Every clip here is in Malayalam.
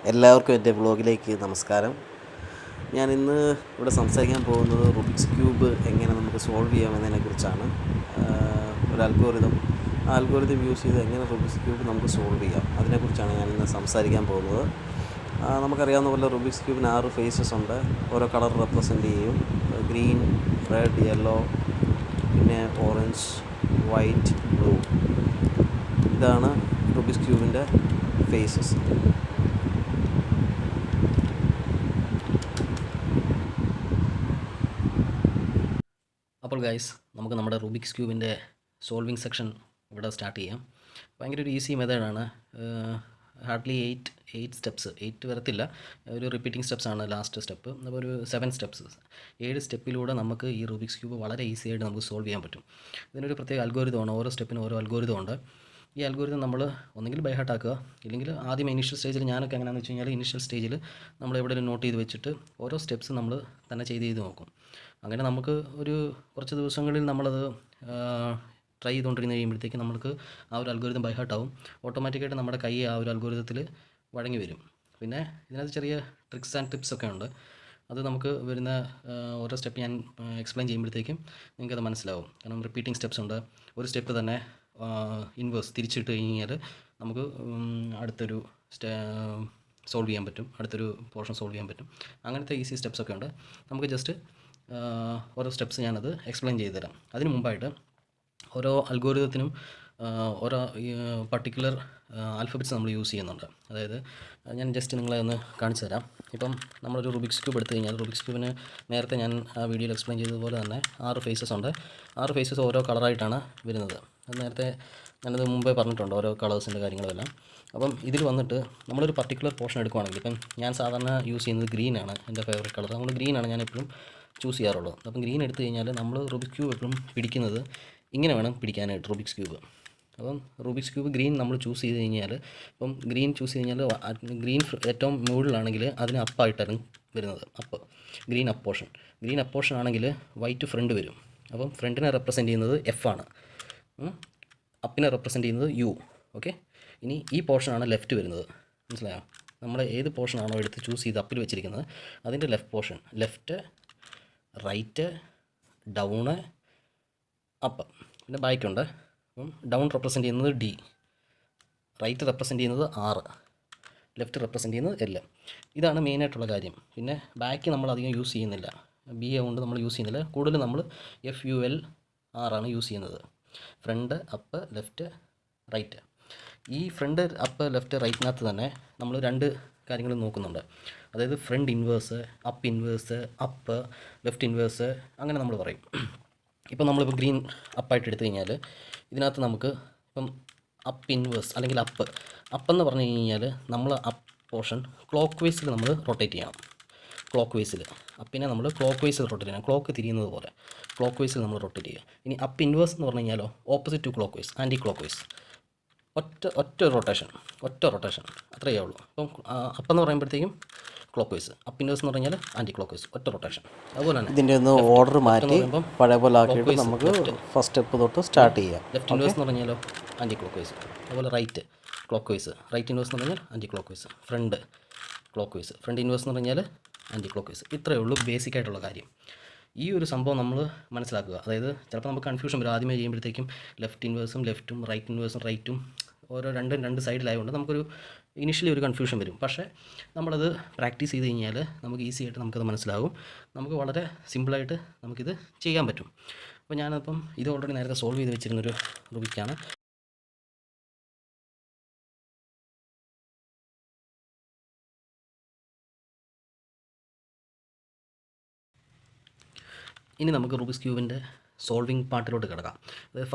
എല്ലാവർക്കും എൻ്റെ വ്ളോഗിലേക്ക് നമസ്കാരം. ഞാൻ ഇന്ന് ഇവിടെ സംസാരിക്കാൻ പോകുന്നത് റുബിക്സ് ക്യൂബ് എങ്ങനെ നമുക്ക് സോൾവ് ചെയ്യാമെന്നതിനെക്കുറിച്ചാണ്. ഒരു അൽഗോരിതം യൂസ് ചെയ്ത് എങ്ങനെ റുബിക്സ് ക്യൂബ് നമുക്ക് സോൾവ് ചെയ്യാം അതിനെക്കുറിച്ചാണ് ഞാൻ ഇന്ന് സംസാരിക്കാൻ പോകുന്നത്. നമുക്കറിയാവുന്ന പോലെ റുബിക്സ് ക്യൂബിന് 6 ഫേസസ് ഉണ്ട്. ഓരോ കളർ റെപ്രസെൻ്റ് ചെയ്യും. ഗ്രീൻ, റെഡ്, യെല്ലോ, പിന്നെ ഓറഞ്ച്, വൈറ്റ്, ബ്ലൂ. ഇതാണ് റുബിക്സ് ക്യൂബിൻ്റെ ഫേസസ്. അപ്പോൾ ഗൈസ്, നമുക്ക് നമ്മുടെ റൂബിക്സ് ക്യൂബിൻ്റെ സോൾവിങ് സെക്ഷൻ ഇവിടെ സ്റ്റാർട്ട് ചെയ്യാം. ഭയങ്കര ഒരു ഈസി മെത്തേഡാണ്. ഹാർഡ്ലി 8 സ്റ്റെപ്സ്, 8 വരത്തില്ല, ഒരു റിപ്പീറ്റിംഗ് സ്റ്റെപ്സാണ് ലാസ്റ്റ് സ്റ്റെപ്പ്. അപ്പോൾ ഒരു 7 സ്റ്റെപ്സ്, 7 സ്റ്റെപ്പിലൂടെ നമുക്ക് ഈ റൂബിക്സ് ക്യൂബ് വളരെ ഈസി ആയിട്ട് നമുക്ക് സോൾവ് ചെയ്യാൻ പറ്റും. ഇതിനൊരു പ്രത്യേക അൽഗോരിതമാണ്, ഓരോ സ്റ്റെപ്പിനും ഓരോ അൽഗോരിതം ഉണ്ട്. ഈ അൽഗോരിതം നമ്മൾ ഒന്നെങ്കിൽ ബൈ ഹാർട്ട് ആക്കുക, ഇല്ലെങ്കിൽ ആദ്യം ഇനീഷ്യൽ സ്റ്റേജിൽ, ഞാനൊക്കെ എങ്ങനെയാണെന്ന് വെച്ച് കഴിഞ്ഞാൽ ഇനീഷ്യൽ സ്റ്റേജിൽ നമ്മൾ എവിടെയെങ്കിലും നോട്ട് ചെയ്ത് വെച്ചിട്ട് ഓരോ സ്റ്റെപ്സ് നമ്മൾ തന്നെ ചെയ്ത് നോക്കും. അങ്ങനെ നമുക്ക് ഒരു കുറച്ച് ദിവസങ്ങളിൽ നമ്മളത് ട്രൈ ചെയ്തുകൊണ്ടിരുന്ന് കഴിയുമ്പോഴത്തേക്ക് നമുക്ക് ആ ഒരു അൽഗോരിതം ബൈ ഹാർട്ട് ആവും. ഓട്ടോമാറ്റിക്കായിട്ട് നമ്മുടെ കൈ ആ ഒരു അൽഗോരിതത്തിൽ വഴങ്ങി വരും. പിന്നെ ഇതിനകത്ത് ചെറിയ ട്രിക്സ് ആൻഡ് ടിപ്സ് ഒക്കെ ഉണ്ട്. അത് നമുക്ക് വരുന്ന ഓരോ സ്റ്റെപ്പ് ഞാൻ എക്സ്പ്ലെയിൻ ചെയ്യുമ്പോഴത്തേക്കും നിങ്ങൾക്കത് മനസ്സിലാവും. കാരണം റിപ്പീറ്റിംഗ് സ്റ്റെപ്സ് ഉണ്ട്. ഒരു സ്റ്റെപ്പ് തന്നെ ഇൻവേഴ്സ് തിരിച്ചിട്ട് കഴിഞ്ഞാൽ നമുക്ക് അടുത്തൊരു സോൾവ് ചെയ്യാൻ പറ്റും, അടുത്തൊരു പോർഷൻ സോൾവ് ചെയ്യാൻ പറ്റും. അങ്ങനത്തെ ഈസി സ്റ്റെപ്സൊക്കെ ഉണ്ട്. നമുക്ക് ജസ്റ്റ് ഓരോ സ്റ്റെപ്സ് ഞാനത് എക്സ്പ്ലെയിൻ ചെയ്തു തരാം. അതിന് മുമ്പായിട്ട് ഓരോ അൽഗോരിതത്തിനും ഓരോ പർട്ടിക്കുലർ ആൽഫബറ്റ്സ് നമ്മൾ യൂസ് ചെയ്യുന്നുണ്ട്. അതായത് ഞാൻ ജസ്റ്റ് നിങ്ങളെ ഒന്ന് കാണിച്ചു തരാം. ഇപ്പം നമ്മളൊരു റുബിക്സ് ക്യൂബ് എടുത്തു കഴിഞ്ഞാൽ, റുബിക്സ് ക്യൂബിന് നേരത്തെ ഞാൻ ആ വീഡിയോയിൽ എക്സ്പ്ലെയിൻ ചെയ്തതുപോലെ തന്നെ 6 ഫേസസ് ഉണ്ട്. 6 ഫേസസ് ഓരോ കളറായിട്ടാണ് വരുന്നത്. അത് നേരത്തെ ഞാനത് മുമ്പേ പറഞ്ഞിട്ടുണ്ട്, ഓരോ കളേഴ്സിൻ്റെ കാര്യങ്ങളെല്ലാം. അപ്പം ഇതിൽ വന്നിട്ട് നമ്മളൊരു പർട്ടിക്കുലർ പോർഷൻ എടുക്കുകയാണെങ്കിൽ, ഇപ്പം ഞാൻ സാധാരണ യൂസ് ചെയ്യുന്നത് ഗ്രീനാണ്, എൻ്റെ ഫേവറേറ്റ് കളർ. നമ്മൾ ഗ്രീനാണ് ഞാൻ എപ്പോഴും ചൂസ് ചെയ്യാറുള്ളത്. അപ്പം ഗ്രീൻ എടുത്തു കഴിഞ്ഞാൽ നമ്മൾ റുബിക്സ് ക്യൂബ് എപ്പോഴും പിടിക്കുന്നത് ഇങ്ങനെ വേണം പിടിക്കാനായിട്ട്, റുബിക്സ് ക്യൂബ്. അപ്പം റുബിക്സ് ക്യൂബ് ഗ്രീൻ നമ്മൾ ചൂസ് ചെയ്ത് കഴിഞ്ഞാൽ, ഇപ്പം ഗ്രീൻ ചൂസ് ചെയ്ത് കഴിഞ്ഞാൽ ഗ്രീൻ ഏറ്റവും മുകളിലാണെങ്കിൽ അതിന് അപ്പായിട്ടാണ് വരുന്നത്, up, green up portion. Green up portion ആണെങ്കിൽ വൈറ്റ് ഫ്രണ്ട് വരും. അപ്പം ഫ്രണ്ടിനെ റെപ്രസെൻറ്റ് ചെയ്യുന്നത് എഫ് ആണ്, അപ്പിനെ റെപ്രസെൻറ്റ് ചെയ്യുന്നത് യു. ഓക്കെ, ഇനി ഈ പോർഷനാണ് ലെഫ്റ്റ് വരുന്നത്. മനസ്സിലായോ? നമ്മൾ ഏത് പോർഷനാണോ എടുത്ത് ചൂസ് ചെയ്ത് അപ്പിൽ വെച്ചിരിക്കുന്നത് അതിൻ്റെ left portion, left, right, down, up, പിന്നെ ബാക്കുണ്ട്. അപ്പം ഡൗൺ റെപ്രസെൻറ്റ് ചെയ്യുന്നത് ഡി, റൈറ്റ് റെപ്രസെൻറ്റ് ചെയ്യുന്നത് ആറ്, ലെഫ്റ്റ് റെപ്രസെൻറ്റ് ചെയ്യുന്നത് എൽ. ഇതാണ് മെയിനായിട്ടുള്ള കാര്യം. പിന്നെ ബാക്ക് നമ്മൾ അധികം യൂസ് ചെയ്യുന്നില്ല, ബി കൊണ്ട് നമ്മൾ യൂസ് ചെയ്യുന്നില്ല. കൂടുതൽ നമ്മൾ FUL ആറാണ് യൂസ് ചെയ്യുന്നത്. Front, up, left, right. ഈ ഫ്രണ്ട്, അപ്പ്, ലെഫ്റ്റ്, റൈറ്റിനകത്ത് തന്നെ നമ്മൾ 2 കാര്യങ്ങൾ നോക്കുന്നുണ്ട്. അതായത് front inverse, up inverse, up, left inverse, അങ്ങനെ നമ്മൾ പറയും. ഇപ്പം നമ്മളിപ്പോൾ ഗ്രീൻ അപ്പായിട്ട് എടുത്തു കഴിഞ്ഞാൽ ഇതിനകത്ത് നമുക്ക് ഇപ്പം അപ്പ് ഇൻവേഴ്സ് അല്ലെങ്കിൽ അപ്പെന്ന് പറഞ്ഞു കഴിഞ്ഞാൽ നമ്മൾ അപ്പ് പോർഷൻ ക്ലോക്ക് വൈസിൽ നമ്മൾ റൊട്ടേറ്റ് ചെയ്യണം. ക്ലോക്ക് വൈസിൽ അപ്പിനെ നമ്മൾ ക്ലോക്ക് വൈസിൽ റൊട്ടേറ്റ് ചെയ്യണം, ക്ലോക്ക് തിരിയുന്നത് പോലെ ക്ലോക്ക് വൈസിൽ നമ്മൾ റൊട്ടേറ്റ് ചെയ്യുക. ഇനി അപ്പ് ഇൻവേഴ്സ് എന്ന് പറഞ്ഞു കഴിഞ്ഞാലോ opposite to clockwise, anticlockwise. ഒറ്റ റൊട്ടേഷൻ അത്രയേ ഉള്ളൂ. അപ്പം അപ്പെന്ന് പറയുമ്പോഴത്തേക്കും ക്ലോക്ക് വൈസ്, അപ്പ് ഇൻവേഴ്സ് എന്ന് പറഞ്ഞാൽ ആൻറ്റി ക്ലോക്ക് വൈസ്, ഒറ്റ റൊട്ടേഷൻ. അതുപോലെ തന്നെ ഇതിൻ്റെ ഒന്ന് ഓർഡർ മാറ്റി പഴയ പോലെ ആക്കിയിട്ട് നമുക്ക് ഫസ്റ്റ് സ്റ്റെപ്പ് തൊട്ട് സ്റ്റാർട്ട് ചെയ്യാം. ലെഫ്റ്റ് ഇൻവേഴ്സ് എന്ന് പറഞ്ഞാലോ ആൻറ്റി ക്ലോക്ക് വൈസ്. അതുപോലെ right clockwise, right inverse എന്ന് പറഞ്ഞാൽ anti clock vice. Front clock vice, front inverse എന്ന് പറഞ്ഞാൽ ആൻറ്റി ക്ലോക്ക് വൈസ്. ഇത്രയേ ഉള്ളൂ ബേസിക് ആയിട്ടുള്ള കാര്യം. ഈ ഒരു സംഭവം നമ്മൾ മനസ്സിലാക്കുക. അതായത് ചിലപ്പോൾ നമുക്ക് കൺഫ്യൂഷൻ വരും ആദ്യമേ ചെയ്യുമ്പോഴത്തേക്കും. ലെഫ്റ്റ് ഇൻവേഴ്സും ലെഫ്റ്റും, റൈറ്റ് ഇൻവേഴ്സും റൈറ്റും ഓരോ രണ്ട് സൈഡിലായതുകൊണ്ട് നമുക്കൊരു ഇനിഷ്യലി ഒരു കൺഫ്യൂഷൻ വരും. പക്ഷേ നമ്മളത് പ്രാക്ടീസ് ചെയ്ത് കഴിഞ്ഞാൽ നമുക്ക് ഈസി ആയിട്ട് നമുക്കത് മനസ്സിലാകും. നമുക്ക് വളരെ സിമ്പിളായിട്ട് നമുക്കിത് ചെയ്യാൻ പറ്റും. അപ്പോൾ ഞാനപ്പം ഇത് ഓൾറെഡി നേരത്തെ സോൾവ് ചെയ്ത് വെച്ചിരുന്നൊരു റുബിക്കാണ്. ഇനി നമുക്ക് റുബിക്സ് ക്യൂബിൻ്റെ സോൾവിങ് പാർട്ടിലോട്ട് കിടക്കാം. അതായത്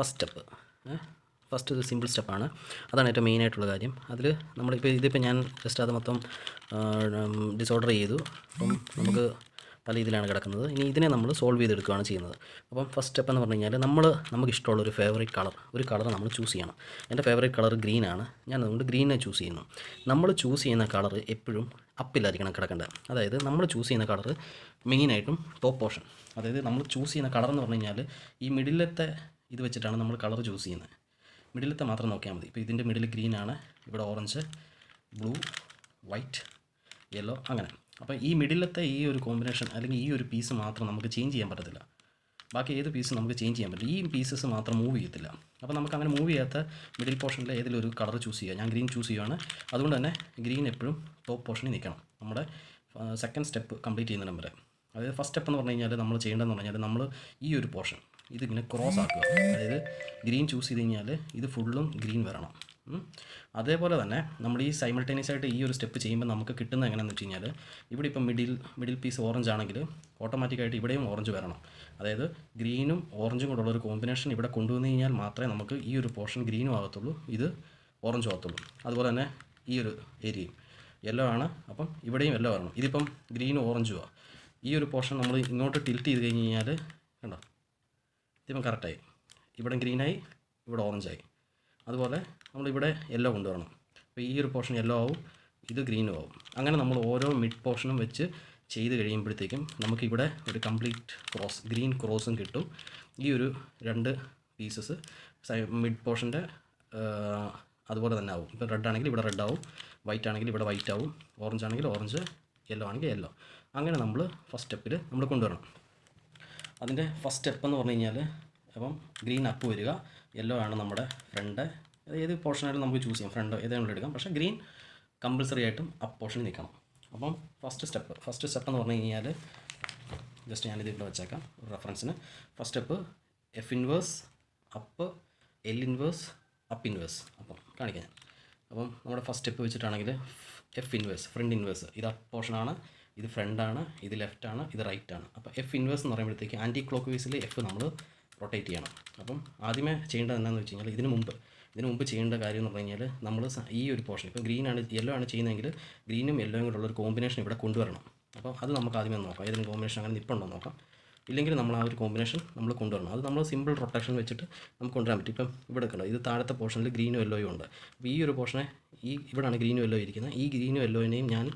ഫസ്റ്റ് ഒരു സിമ്പിൾ സ്റ്റെപ്പാണ്. അതാണ് ഏറ്റവും മെയിനായിട്ടുള്ള കാര്യം. അതിൽ ഇതിപ്പോൾ ഞാൻ ജസ്റ്റ് അത് മൊത്തം ഡിസോർഡർ ചെയ്തു. അപ്പം നമുക്ക് പല ഇതിലാണ് കിടക്കുന്നത്. ഇനി ഇതിനെ നമ്മൾ സോൾവ് ചെയ്തെടുക്കുകയാണ് ചെയ്യുന്നത്. അപ്പം ഫസ്റ്റ് സ്റ്റെപ്പ് എന്ന് പറഞ്ഞു കഴിഞ്ഞാൽ നമുക്ക് ഇഷ്ടമുള്ളൊരു ഒരു കളർ നമ്മൾ ചൂസ് ചെയ്യണം. എൻ്റെ ഫേവറേറ്റ് കളർ ഗ്രീനാണ്. ഞാൻ അതുകൊണ്ട് ഗ്രീനെ ചൂസ് ചെയ്യുന്നു. നമ്മൾ ചൂസ് ചെയ്യുന്ന കളർ എപ്പോഴും അപ്പിലായിരിക്കണം കിടക്കേണ്ടത്. അതായത് നമ്മൾ ചൂസ് ചെയ്യുന്ന കളർ മെയിനായിട്ടും ടോപ്പ് പോർഷൻ. അതായത് നമ്മൾ ചൂസ് ചെയ്യുന്ന കളർ എന്ന് പറഞ്ഞു കഴിഞ്ഞാൽ ഈ മിഡിലത്തെ ഇത് വെച്ചിട്ടാണ് നമ്മൾ കളർ ചൂസ് ചെയ്യുന്നത്. മിഡിലത്തെ മാത്രം നോക്കിയാൽ മതി. ഇപ്പോൾ ഇതിൻ്റെ മിഡിൽ ഗ്രീനാണ്, ഇവിടെ ഓറഞ്ച്, ബ്ലൂ, വൈറ്റ്, യെല്ലോ അങ്ങനെ. അപ്പോൾ ഈ മിഡിലത്തെ ഈ ഒരു കോമ്പിനേഷൻ അല്ലെങ്കിൽ ഈ ഒരു പീസ് മാത്രം നമുക്ക് ചേഞ്ച് ചെയ്യാൻ പറ്റത്തില്ല. ബാക്കി ഏത് പീസ് നമുക്ക് ചേഞ്ച് ചെയ്യാൻ പറ്റും, ഈ പീസസ് മാത്രം മൂവ് ചെയ്യത്തില്ല. അപ്പോൾ നമുക്ക് അങ്ങനെ മൂവ് ചെയ്യാത്ത മിഡിൽ പോർഷനിൽ ഏതെങ്കിലും ഒരു കളർ ചൂസ് ചെയ്യുക. ഞാൻ ഗ്രീൻ ചൂസ് ചെയ്യുകയാണ്. അതുകൊണ്ട് തന്നെ ഗ്രീൻ എപ്പോഴും ടോപ്പ് പോർഷനിൽ നിൽക്കണം നമ്മുടെ സെക്കൻഡ് സ്റ്റെപ്പ് കംപ്ലീറ്റ് ചെയ്യുന്നതിന് വരെ. അതായത് ഫസ്റ്റ് സ്റ്റെപ്പ് എന്ന് പറഞ്ഞു കഴിഞ്ഞാൽ നമ്മൾ ചെയ്യേണ്ടതെന്ന് പറഞ്ഞാൽ നമ്മൾ ഈ ഒരു പോർഷൻ ഇതിങ്ങനെ ക്രോസ് ആക്കുക. അതായത് ഗ്രീൻ ചൂസ് ചെയ്ത് കഴിഞ്ഞാൽ ഇത് ഫുള്ളും ഗ്രീൻ വരണം. അതേപോലെ തന്നെ നമ്മൾ ഈ സൈമിൾട്ടേനിയസ് ആയിട്ട് ഈ ഒരു സ്റ്റെപ്പ് ചെയ്യുമ്പോൾ നമുക്ക് കിട്ടുന്നത് എങ്ങനെയാണെന്ന് വെച്ച് കഴിഞ്ഞാൽ ഇവിടെ ഇപ്പം മിഡിൽ പീസ് ഓറഞ്ച് ആണെങ്കിൽ ഓട്ടോമാറ്റിക്കായിട്ട് ഇവിടെയും ഓറഞ്ച് വരണം. അതായത് ഗ്രീനും ഓറഞ്ചും കൂടെ ഉള്ളൊരു കോമ്പിനേഷൻ ഇവിടെ കൊണ്ടുവന്ന് കഴിഞ്ഞാൽ മാത്രമേ നമുക്ക് ഈ ഒരു പോർഷൻ ഗ്രീനും ആകത്തുള്ളൂ, ഇത് ഓറഞ്ചും ആകത്തുള്ളൂ. അതുപോലെ തന്നെ ഈ ഒരു ഏരിയയും യെല്ലോ ആണ്, അപ്പം ഇവിടെയും യെല്ലോ വരണം. ഇതിപ്പം ഗ്രീനും ഓറഞ്ചുമാണ്. ഈ ഒരു പോർഷൻ നമ്മൾ ഇങ്ങോട്ട് ടിൽറ്റ് ചെയ്ത് കഴിഞ്ഞ് കഴിഞ്ഞാൽ കണ്ടോ ഇതിപ്പം കറക്റ്റായി. ഇവിടെ ഗ്രീനായി, ഇവിടെ ഓറഞ്ചായി. അതുപോലെ നമ്മളിവിടെ യെല്ലോ കൊണ്ടുവരണം. അപ്പോൾ ഈ ഒരു പോർഷൻ യെല്ലോ ആവും, ഇത് ഗ്രീനും ആവും. അങ്ങനെ നമ്മൾ ഓരോ മിഡ് പോർഷനും വെച്ച് ചെയ്ത് കഴിയുമ്പോഴത്തേക്കും നമുക്കിവിടെ ഒരു കംപ്ലീറ്റ് ക്രോസ് ഗ്രീൻ ക്രോസും കിട്ടും. ഈ ഒരു രണ്ട് പീസസ് മിഡ് പോർഷൻ്റെ അതുപോലെ തന്നെ ആവും. ഇപ്പോൾ റെഡ് ആണെങ്കിൽ ഇവിടെ റെഡ് ആവും, വൈറ്റ് ആണെങ്കിൽ ഇവിടെ വൈറ്റ് ആവും, ഓറഞ്ച് ആണെങ്കിൽ ഓറഞ്ച്, യെല്ലോ ആണെങ്കിൽ യെല്ലോ. അങ്ങനെ നമ്മൾ ഫസ്റ്റ് സ്റ്റെപ്പിൽ നമ്മൾ കൊണ്ടുവരണം. അതിൻ്റെ ഫസ്റ്റ് സ്റ്റെപ്പ് എന്ന് പറഞ്ഞു കഴിഞ്ഞാൽ അപ്പം ഗ്രീൻ അപ്പ് വരിക, യെല്ലോ ആണ് നമ്മുടെ ഫ്രണ്ട്. ഏത് പോർഷനായാലും നമുക്ക് ചൂസ് ചെയ്യാം, ഫ്രണ്ട് ഏതെങ്കിലും എടുക്കാം. പക്ഷേ ഗ്രീൻ കമ്പൽസറി ആയിട്ടും അപ്പ് പോർഷനിൽ നിൽക്കണം. അപ്പം ഫസ്റ്റ് സ്റ്റെപ്പ് എന്ന് പറഞ്ഞു കഴിഞ്ഞാൽ ജസ്റ്റ് ഞാനിത് ഇവിടെ വെച്ചേക്കാം റെഫറൻസിന്. First step F inverse up, L inverse up inverse. അപ്പം കാണിക്കാം ഞാൻ. അപ്പം നമ്മുടെ ഫസ്റ്റ് സ്റ്റെപ്പ് വെച്ചിട്ടാണെങ്കിൽ എഫ് ഇൻവേഴ്സ് ഫ്രണ്ട് ഇൻവേഴ്സ് ഇത് അപ്പ് പോർഷനാണ്, ഇത് ഫ്രണ്ടാണ്, ഇത് ലെഫ്റ്റാണ്, ഇത് റൈറ്റാണ്. അപ്പോൾ എഫ് ഇൻവേഴ്സ് എന്ന് പറയുമ്പോഴത്തേക്ക് ആൻറ്റി ക്ലോക്ക് വൈസിൽ എഫ് നമ്മൾ റൊട്ടേറ്റ് ചെയ്യണം. അപ്പം ആദ്യമേ ചെയ്യേണ്ടത് എന്താണെന്ന് വെച്ച് കഴിഞ്ഞാൽ ഇതിന് മുമ്പ് ചെയ്യേണ്ട കാര്യം എന്ന് പറഞ്ഞു കഴിഞ്ഞാൽ നമ്മൾ ഈ ഒരു പോർഷൻ ഇപ്പോൾ യെല്ലോ ആണ് ചെയ്യുന്നതെങ്കിൽ ഗ്രീനും യെല്ലോയും കൂടെ ഉള്ളൊരു കോമ്പിനേഷൻ ഇവിടെ കൊണ്ടുവരണം. അപ്പോൾ അത് നമുക്ക് ആദ്യമേ നോക്കാം, ഏതെങ്കിലും കോമ്പിനേഷൻ അങ്ങനെ നിൽപ്പുണ്ടോ നോക്കാം. ഇല്ലെങ്കിൽ നമ്മൾ ആ ഒരു കോമ്പിനേഷൻ നമ്മൾ കൊണ്ടുവരണം. അത് നമ്മൾ സിമ്പിൾ റൊട്ടേഷൻ വെച്ചിട്ട് നമുക്ക് കൊണ്ടുവരാൻ പറ്റും. ഇപ്പം ഇവിടെ കണ്ടോ, ഇത് താഴത്തെ പോർഷനിൽ ഗ്രീനും യെല്ലോയും ഉണ്ട്. അപ്പോൾ ഈ ഒരു പോർഷനെ ഇവിടെയാണ് ഗ്രീനും യെല്ലോ ഇരിക്കുന്നത്. ഈ ഗ്രീനും യെല്ലോയിനെയും ഞാൻ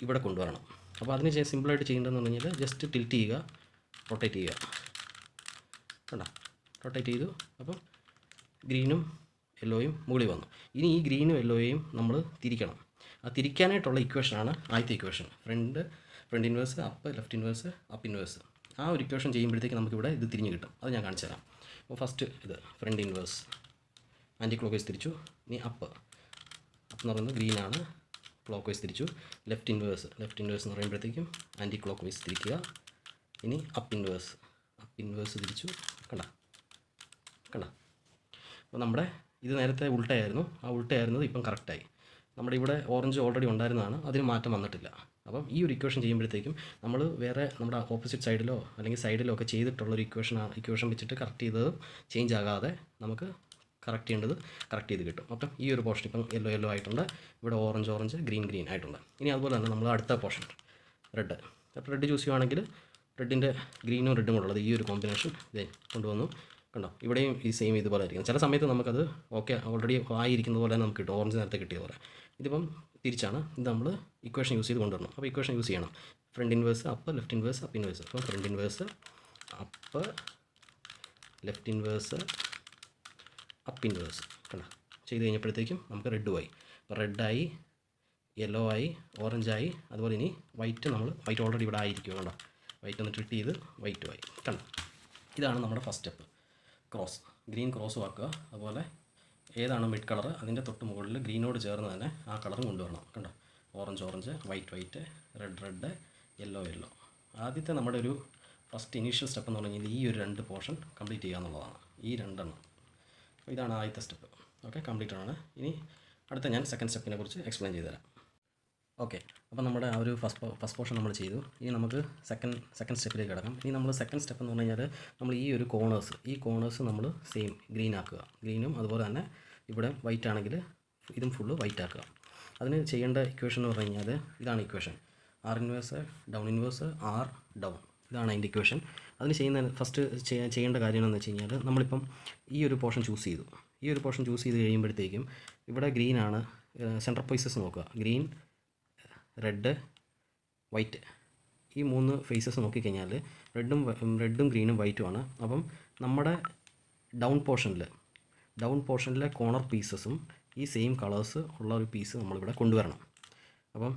ഇവിടെ കൊണ്ടുവരണം. അപ്പോൾ അതിന് സിമ്പിളായിട്ട് ചെയ്യേണ്ടതെന്ന് പറഞ്ഞു കഴിഞ്ഞാൽ ജസ്റ്റ് ടിൽറ്റ് ചെയ്യുക, റൊട്ടേറ്റ് ചെയ്യുക. കണ്ടോ, റൊട്ടേറ്റ് ചെയ്തു. അപ്പം ഗ്രീനും യെല്ലോയും മുകളിൽ വന്നു. ഇനി ഈ ഗ്രീനും യെല്ലോയും നമ്മൾ തിരിക്കണം. ആ തിരിക്കാനായിട്ടുള്ള ഇക്വേഷനാണ് ആദ്യത്തെ equation. Front inverse up, left inverse up inverse. ആ ഒരു ഇക്വേഷൻ ചെയ്യുമ്പോഴത്തേക്ക് നമുക്കിവിടെ ഇത് തിരിഞ്ഞ് കിട്ടും. അത് ഞാൻ കാണിച്ചു തരാം. അപ്പോൾ ഫസ്റ്റ് ഇത് front inverse anti clock vice തിരിച്ചു. ഇനി അപ്പ് എന്ന് പറയുന്നത് ഗ്രീനാണ്, ക്ലോക്ക് വൈസ് തിരിച്ചു. ലെഫ്റ്റ് ഇൻവേഴ്സ് എന്ന് പറയുമ്പോഴത്തേക്കും ആൻറ്റി ക്ലോക്ക് വൈസ് തിരിക്കുക. ഇനി അപ്പ് ഇൻവേഴ്സ് തിരിച്ചു. കണ്ട അപ്പോൾ നമ്മുടെ ഇത് നേരത്തെ ഉൾട്ടയായിരുന്നു, ആ ഉൾട്ടയായിരുന്നത് ഇപ്പം കറക്റ്റായി. നമ്മുടെ ഇവിടെ ഓറഞ്ച് ഓൾറെഡി ഉണ്ടായിരുന്നതാണ്, അതിന് മാറ്റം വന്നിട്ടില്ല. അപ്പം ഈ ഒരു ഇക്വേഷൻ ചെയ്യുമ്പോഴത്തേക്കും നമ്മൾ വേറെ നമ്മുടെ ഓപ്പോസിറ്റ് സൈഡിലോ അല്ലെങ്കിൽ സൈഡിലോ ഒക്കെ ചെയ്തിട്ടുള്ളൊരു ഇക്വേഷൻ വെച്ചിട്ട് കറക്റ്റ് ചെയ്തത് ചേഞ്ച് ആകാതെ നമുക്ക് കറക്റ്റ് ചെയ്ത് കിട്ടും. അപ്പം ഈ ഒരു പോർഷൻ ഇപ്പം യെല്ലോ ആയിട്ടുണ്ട്, ഇവിടെ ഓറഞ്ച് ഗ്രീൻ ആയിട്ടുണ്ട്. ഇനി അതുപോലെ തന്നെ നമ്മൾ അടുത്ത പോർഷൻ റെഡ്. അപ്പോൾ റെഡ് ചൂസ് ചെയ്യുകയാണെങ്കിൽ റെഡിൻ്റെ ഗ്രീനും റെഡും കൂടെ ഉള്ളത് ഈ ഒരു കോമ്പിനേഷൻ ഇതേ കൊണ്ടുവന്നു. കണ്ടോ, ഇവിടെയും ഈ സെയിം ഇതുപോലെ ആയിരിക്കും. ചില സമയത്ത് നമുക്കത് ഓൾറെഡി ആയിരിക്കുന്നത് പോലെ നമുക്ക് കിട്ടും, ഓറഞ്ച് നേരത്തെ കിട്ടിയ പോലെ. ഇതിപ്പം തിരിച്ചാണ്, ഇത് നമ്മൾ ഇക്വേഷൻ യൂസ് ചെയ്ത് കൊണ്ടുവരണം. അപ്പോൾ ഇക്വേഷൻ യൂസ് ചെയ്യണം. Front inverse up, left inverse up inverse. അപ്പോൾ front inverse up, left inverse up inverse. കണ്ടോ, ചെയ്ത് കഴിഞ്ഞപ്പോഴത്തേക്കും നമുക്ക് റെഡുമായി. അപ്പോൾ റെഡായി, യെല്ലോ ആയി, ഓറഞ്ചായി. അതുപോലെ ഇനി വൈറ്റ് ഓൾറെഡി ഇവിടെ ആയിരിക്കും. കണ്ടോ, വൈറ്റ് ഒന്ന് ട്രിറ്റ് ചെയ്ത് വൈറ്റുമായി. കണ്ടോ, ഇതാണ് നമ്മുടെ ഫസ്റ്റ് സ്റ്റെപ്പ്. ഗ്രീൻ ക്രോസ് ആക്കുക. അതുപോലെ ഏതാണ് മിഡ് കളർ അതിൻ്റെ തൊട്ട് മുകളിൽ ഗ്രീനോട് ചേർന്ന് തന്നെ ആ കളറും കൊണ്ടുവരണം. കണ്ടോ, ഓറഞ്ച്, വൈറ്റ്, റെഡ്, യെല്ലോ. ആദ്യത്തെ നമ്മുടെ ഒരു ഫസ്റ്റ് ഇനീഷ്യൽ സ്റ്റെപ്പ് എന്ന് പറഞ്ഞു കഴിഞ്ഞാൽ ഈ ഒരു രണ്ട് പോർഷൻ കംപ്ലീറ്റ് ചെയ്യുക എന്നുള്ളതാണ്. ഈ രണ്ടെണ്ണം. അപ്പോൾ ഇതാണ് ആദ്യത്തെ സ്റ്റെപ്പ്. ഓക്കെ, കംപ്ലീറ്റ് ആണ്. ഇനി അടുത്ത ഞാൻ സെക്കൻഡ് സ്റ്റെപ്പിനെ കുറിച്ച് എക്സ്പ്ലെയിൻ ചെയ്തു തരാം. ഓക്കെ, അപ്പോൾ നമ്മുടെ ആ ഒരു ഫസ്റ്റ് പോർഷൻ നമ്മൾ ചെയ്തു. ഇനി നമുക്ക് സെക്കൻഡ് സ്റ്റെപ്പിലേക്ക് കിടക്കാം. ഇനി നമ്മൾ സെക്കൻഡ് സ്റ്റെപ്പ് എന്ന് പറഞ്ഞു കഴിഞ്ഞാൽ നമ്മൾ ഈ ഒരു കോർണേഴ്സ് നമ്മൾ സെയിം ഗ്രീൻ ആക്കുക. ഗ്രീനും അതുപോലെ തന്നെ ഇവിടെ വൈറ്റ് ആണെങ്കിൽ ഇതും ഫുള്ള് വൈറ്റ് ആക്കുക. അതിന് ചെയ്യേണ്ട ഇക്വേഷൻ എന്ന് പറഞ്ഞു കഴിഞ്ഞാൽ ഇതാണ് equation. R inverse down inverse R down, ഇതാണ് അതിൻ്റെ ഇക്വേഷൻ. അതിന് ഫസ്റ്റ് ചെയ്യേണ്ട കാര്യം എന്ന് വെച്ച് കഴിഞ്ഞാൽ നമ്മളിപ്പം ഈ ഒരു പോർഷൻ ചൂസ് ചെയ്ത് കഴിയുമ്പോഴത്തേക്കും ഇവിടെ ഗ്രീനാണ് സെൻട്രൽ പോയിസസ് നോക്കുക. ഗ്രീൻ, റെഡ്, വൈറ്റ്, ഈ മൂന്ന് ഫേസസ് നോക്കിക്കഴിഞ്ഞാൽ റെഡും ഗ്രീനും വൈറ്റുമാണ്. അപ്പം നമ്മുടെ ഡൗൺ പോർഷനിലെ കോർണർ പീസസും ഈ സെയിം കളേഴ്സ് ഉള്ള ഒരു പീസ് നമ്മളിവിടെ കൊണ്ടുവരണം. അപ്പം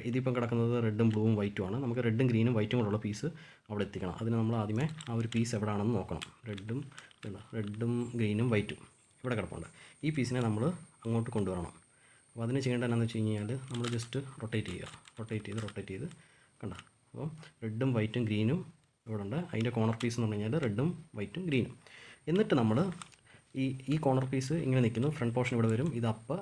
ഇതിപ്പം കിടക്കുന്നത് റെഡും ബ്ലൂവും വൈറ്റും ആണ്. നമുക്ക് റെഡും ഗ്രീനും വൈറ്റും കൂടെയുള്ള പീസ് അവിടെ എത്തിക്കണം. അതിന് നമ്മൾ ആദ്യമേ ആ ഒരു പീസ് എവിടെയാണെന്ന് നോക്കണം. റെഡും ഗ്രീനും വൈറ്റും ഇവിടെ കിടപ്പുണ്ട്. ഈ പീസിനെ നമ്മൾ അങ്ങോട്ട് കൊണ്ടുവരണം. അപ്പോൾ അതിന് ചെയ്യേണ്ടത് എന്താണെന്ന് വെച്ച് കഴിഞ്ഞാൽ നമ്മൾ ജസ്റ്റ് റൊട്ടേറ്റ് ചെയ്ത് കണ്ട. അപ്പം റെഡും വൈറ്റും ഗ്രീനും ഇവിടെ ഉണ്ട്. അതിൻ്റെ കോർണർ പീസ് എന്ന് പറഞ്ഞു കഴിഞ്ഞാൽ റെഡും വൈറ്റും ഗ്രീനും. എന്നിട്ട് നമ്മൾ ഈ കോർണർ പീസ് ഇങ്ങനെ നിൽക്കുന്നു. ഫ്രണ്ട് പോർഷൻ ഇവിടെ വരും. ഇത് അപ്പ്,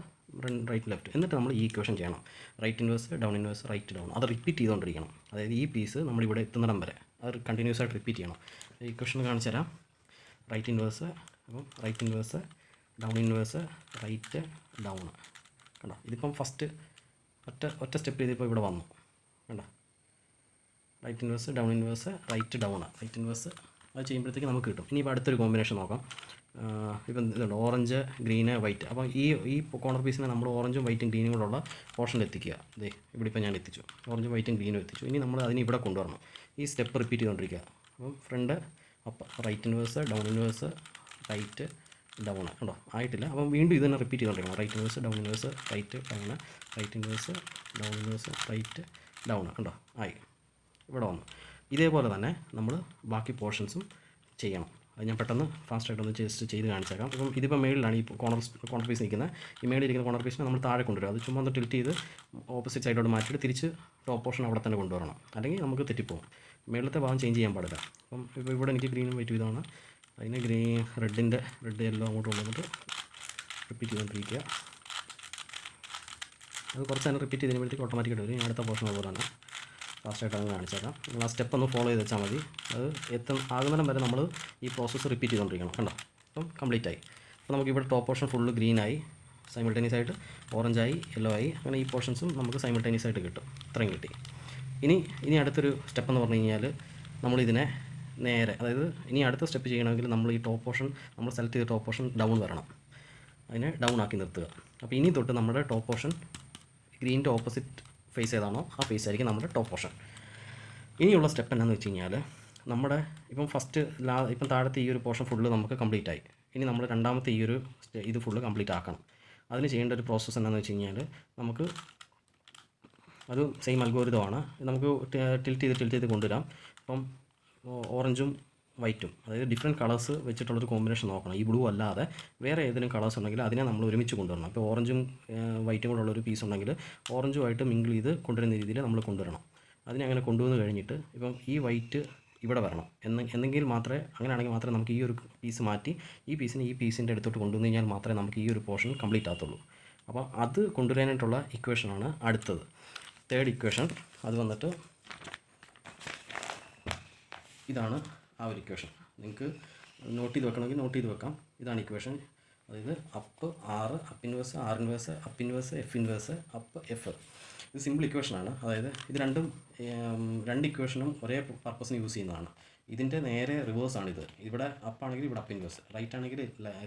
റൈറ്റ്, ലെഫ്റ്റ്. എന്നിട്ട് നമ്മൾ ഈ ഇക്വേഷൻ ചെയ്യണം. Right inverse, down inverse, right down. അത് റിപ്പീറ്റ് ചെയ്തുകൊണ്ടിരിക്കണം. അതായത് ഈ പീസ് നമ്മളിവിടെ എത്തുന്നിടം വരെ അത് കണ്ടിന്യൂസ് ആയിട്ട് റിപ്പീറ്റ് ചെയ്യണം. ഈ ഇക്വേഷൻ കാണിച്ചു തരാം. റൈറ്റ് ഇൻവേഴ്സ്, അപ്പം right inverse, down inverse, right down. കണ്ടോ, ഇതിപ്പം ഫസ്റ്റ് ഒറ്റ സ്റ്റെപ്പ് ചെയ്തിപ്പോൾ ഇവിടെ വന്നു. കണ്ടോ, right inverse, down inverse, right down. Right inverse അത് ചെയ്യുമ്പോഴത്തേക്ക് നമുക്ക് കിട്ടും. ഇനിയിപ്പോൾ അടുത്തൊരു കോമ്പിനേഷൻ നോക്കാം. ഇപ്പം ഇതുണ്ട് ഓറഞ്ച്, ഗ്രീന്, വൈറ്റ്. അപ്പോൾ ഈ കോർണർ പീസിനെ നമ്മൾ ഓറഞ്ചും വൈറ്റും ഗ്രീനും കൂടെയുള്ള പോർഷനിൽ എത്തിക്കുക. അതെ, ഇവിടെ ഇപ്പോൾ ഞാൻ എത്തിച്ചു. ഓറഞ്ചും വൈറ്റും ഗ്രീനും എത്തിച്ചു. ഇനി നമ്മൾ അതിനെ ഇവിടെ കൊണ്ടുവരണം. ഈ സ്റ്റെപ്പ് റിപ്പീറ്റ് ചെയ്തുകൊണ്ടിരിക്കുക. അപ്പം ഫ്രണ്ട് അപ്പം right inverse, down inverse, right down. കണ്ടോ, ആയിട്ടില്ല. അപ്പം വീണ്ടും ഇത് തന്നെ റിപ്പീറ്റ് ചെയ്തുകൊണ്ടിരിക്കണം. Right inverse, down inverse, right down, right inverse, down inverse, right down. കണ്ടോ, ആയി. ഇവിടെ വന്നു. ഇതേപോലെ തന്നെ നമ്മൾ ബാക്കി പോർഷൻസും ചെയ്യണം. അത് ഞാൻ പെട്ടെന്ന് ഫാസ്റ്റായിട്ടൊന്ന് ജസ്റ്റ് ചെയ്ത് കാണിച്ചേക്കാം. ഇപ്പം ഇതിപ്പോൾ മേളിലാണ് ഈ കോർണർ പീസ് നിൽക്കുന്നത്. ഈ മേളിലിരിക്കുന്ന കോർണർ പീസിനെ നമ്മൾ താഴെ കൊണ്ടുവരും. അത് ചുമ്മാ ഒന്ന് ടിൽറ്റ് ചെയ്ത് ഓപ്പോസിറ്റ് സൈഡിലോട്ട് മാറ്റിയിട്ട് തിരിച്ച് ടോപ്പ് പോർഷൻ അവിടെ തന്നെ കൊണ്ടുവരണം. അല്ലെങ്കിൽ നമുക്ക് തെറ്റിപ്പോകും. മേളത്തെ ഭാഗം ചേഞ്ച് ചെയ്യാൻ പാടില്ല. അപ്പം ഇപ്പോൾ ഇവിടെ എനിക്ക് ഗ്രീനും വൈറ്റും ഇതാണ്. അതിന് റെഡ് യെല്ലോ അങ്ങോട്ട് കൊണ്ടുവന്നിട്ട് റിപ്പീറ്റ് ചെയ്തുകൊണ്ടിരിക്കുക. അത് കുറച്ച് നേരം റിപ്പീറ്റ് ചെയ്യുമ്പോഴത്തേക്ക് ഓട്ടോമാറ്റിക്കായിട്ട് വരും. അടുത്ത പോർഷൻ അതുപോലെ തന്നെ ഫാസ്റ്റായിട്ട് അങ്ങ് കാണിച്ചേക്കാം. നിങ്ങൾ ആ സ്റ്റെപ്പ് ഒന്ന് ഫോളോ ചെയ്ത് വെച്ചാൽ മതി. അത് ആകുന്നിടം വരെ നമ്മൾ ഈ പ്രോസസ്സ് റിപ്പീറ്റ് ചെയ്തുകൊണ്ടിരിക്കണം. കണ്ടോ, അപ്പം കംപ്ലീറ്റ് ആയി. അപ്പോൾ നമുക്ക് ഇവിടെ ടോപ്പ് പോർഷൻ ഫുള്ള് ഗ്രീനായി, സൈമിൾട്ടേനിയസ് ആയിട്ട് ഓറഞ്ചായി, യെല്ലോ ആയി. അങ്ങനെ ഈ പോർഷൻസും നമുക്ക് സൈമിൾട്ടേനിയസ് ആയിട്ട് കിട്ടും. ഇത്രയും കിട്ടി. ഇനി അടുത്തൊരു സ്റ്റെപ്പ് എന്ന് പറഞ്ഞു കഴിഞ്ഞാൽ നമ്മളിതിനെ നേരെ, അതായത് ഇനി അടുത്ത സ്റ്റെപ്പ് ചെയ്യണമെങ്കിൽ നമ്മൾ ഈ ടോപ്പ് പോർഷൻ നമ്മൾ സെലക്ട് ചെയ്ത ടോപ്പ് പോർഷൻ ഡൗൺ വരണം. അതിനെ ഡൗൺ ആക്കി നിർത്തുക. അപ്പോൾ ഇനി തൊട്ട് നമ്മുടെ ടോപ്പ് പോർഷൻ ഗ്രീനിൻ്റെ ഓപ്പോസിറ്റ് ഫേസ് ഏതാണോ ആ ഫേസ് ആയിരിക്കും നമ്മുടെ ടോപ്പ് പോർഷൻ. ഇനിയുള്ള സ്റ്റെപ്പ് എന്താണെന്ന് വെച്ച് കഴിഞ്ഞാൽ നമ്മുടെ ഇപ്പം താഴത്തെ ഈ ഒരു പോർഷൻ ഫുള്ള് നമുക്ക് കംപ്ലീറ്റ് ആയി. ഇനി നമ്മൾ രണ്ടാമത്തെ ഈ ഒരു ഇത് ഫുള്ള് കംപ്ലീറ്റ് ആക്കണം. അതിന് ചെയ്യേണ്ട ഒരു പ്രോസസ്സ് എന്താണെന്ന് വെച്ച് കഴിഞ്ഞാൽ നമുക്ക് അത് സെയിം അൽഗോരിതമാണ്. നമുക്ക് ടിൽറ്റ് ചെയ്ത് കൊണ്ടുവരാം. അപ്പം ഓറഞ്ചും വൈറ്റും, അതായത് ഡിഫറെൻറ്റ് കളേഴ്സ് വെച്ചിട്ടുള്ളൊരു കോമ്പിനേഷൻ നോക്കണം. ഈ ബ്ലൂ അല്ലാതെ വേറെ ഏതെങ്കിലും കളേഴ്സ് ഉണ്ടെങ്കിൽ അതിനെ നമ്മൾ ഒരുമിച്ച് കൊണ്ടുവരണം. ഇപ്പോൾ ഓറഞ്ചും വൈറ്റും കൂടെ ഉള്ളൊരു പീസ് ഉണ്ടെങ്കിൽ ഓറഞ്ചുമായിട്ട് മിങ്കിൾ ചെയ്ത് കൊണ്ടുവരുന്ന രീതിയിൽ നമ്മൾ കൊണ്ടുവരണം. അതിനെ അങ്ങനെ കൊണ്ടുവന്ന് കഴിഞ്ഞിട്ട് ഇപ്പം ഈ വൈറ്റ് ഇവിടെ വരണം എന്നെങ്കിൽ മാത്രമേ, അങ്ങനെയാണെങ്കിൽ മാത്രമേ നമുക്ക് ഈ ഒരു പീസ് മാറ്റി ഈ പീസിൻ്റെ അടുത്തോട്ട് കൊണ്ടുവന്ന് കഴിഞ്ഞാൽ മാത്രമേ നമുക്ക് ഈ ഒരു പോർഷൻ കംപ്ലീറ്റ് ആകത്തുള്ളൂ. അപ്പോൾ അത് കൊണ്ടുവരാനായിട്ടുള്ള ഇക്വേഷനാണ് അടുത്തത്, തേർഡ് ഇക്വേഷൻ. അത് വന്നിട്ട് ഇതാണ് ആ ഒരു ഇക്വേഷൻ. നിങ്ങൾക്ക് നോട്ട് ചെയ്ത് വെക്കണമെങ്കിൽ നോട്ട് ചെയ്ത് വെക്കാം. ഇതാണ് ഇക്വേഷൻ. അതായത് up 6, up inverse, R inverse, up inverse, F inverse, up F. ഇത് സിമ്പിൾ ഇക്വേഷനാണ്. അതായത് ഇത് രണ്ട് ഇക്വേഷനും ഒരേ പർപ്പസിന് യൂസ് ചെയ്യുന്നതാണ്. ഇതിൻ്റെ നേരെ റിവേഴ്സാണിത്. ഇവിടെ അപ്പാണെങ്കിൽ ഇവിടെ അപ്പ് ഇൻവേഴ്സ്, റൈറ്റ് ആണെങ്കിൽ